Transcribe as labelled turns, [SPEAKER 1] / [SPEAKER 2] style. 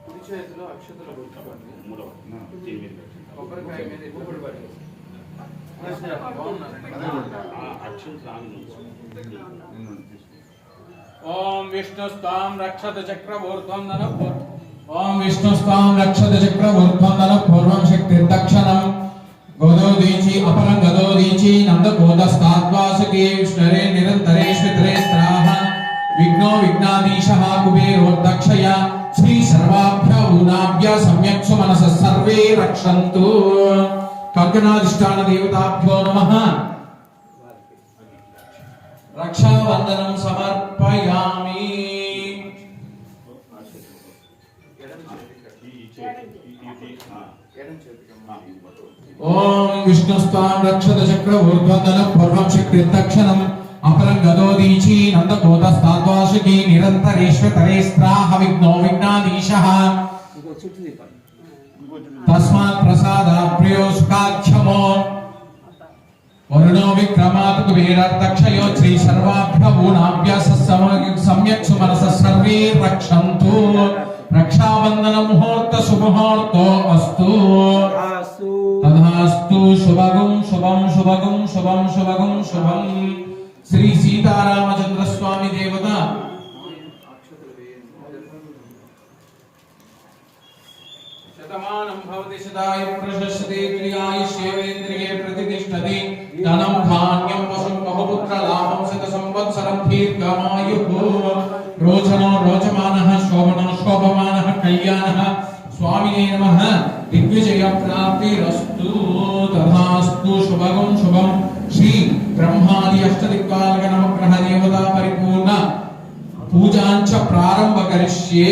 [SPEAKER 1] కుడి చేతిలో అక్షతలు పెట్టుకోండి. కొబ్బరికాయ మీద ఇప్పుడు పడి ఓం విష్ణుస్తాం రక్షత చక్రవర్తం ననః ఓం విష్ణుస్తాం రక్షత చక్రవర్తం ననః పూర్వం శక్తి దక్షణం గోదోదీచి అపరం గదోదీచి నందగోదస్తాద్వాసకే విష్ణరే నిరంతరేశ్వరే స్త్రాహ విఘ్నో విఘ్నాధీశః కుబేరోర్దక్షయ శ్రీ సర్వాభ్య ఊనాభ్య సమ్యక్ సుమనస సర్వే రక్షంతు. కంకణాధిష్టాన దేవతాభ్యో నమః. రక్షాబంధనం సమర్పయామి. ఓం విష్ణుస్తాం రక్షత చక్రవర్తం పూర్వం శక్తి దక్షణం అపరం గదోదీచి నందగోదస్తాద్వాసకి నిరంతరేశ్వరే స్త్రాహ విఘ్నో విఘ్నాధీశః తస్మాత్ ప్రసాదాత్ ప్రియో సుఖాఖ్యమో వరుణో విక్రమాత్ కుబేరర్దక్షయో శ్రీ సర్వాభ్య ఊనాభ్య సమ్యక్ సుమనస సర్వే రక్షంతు. రక్షాబంధన ముహూర్త శుభముహూర్తో అస్తు. తథాస్తు. శుభగం శుభం శుభగం శుభం శుభగం శుభం. శ్రీ సీతారామచంద్ర స్వామి దేవత శతమానం భవతి శతాయ ప్రశస్తి త్రియాయుష్యేవేంద్రియే ప్రతిష్ఠతి. ధనం ధాన్యం వశం బహుపుత్ర లాభం శత సంవత్సరం దీర్ఘమాయుః. రోచనో రోచమానః శోభనో శోభమానః కళ్యాణః. స్వామినే నమః. దిగ్విజయ ప్రాప్తిరస్తు. తథాస్తు. శుభగం శుభం. శ్రీ బ్రహ్మాది అష్టదిక్పాలక నవగ్రహ దేవతా పరిపూర్ణ పూజాంచ ప్రారంభ కరిష్యే.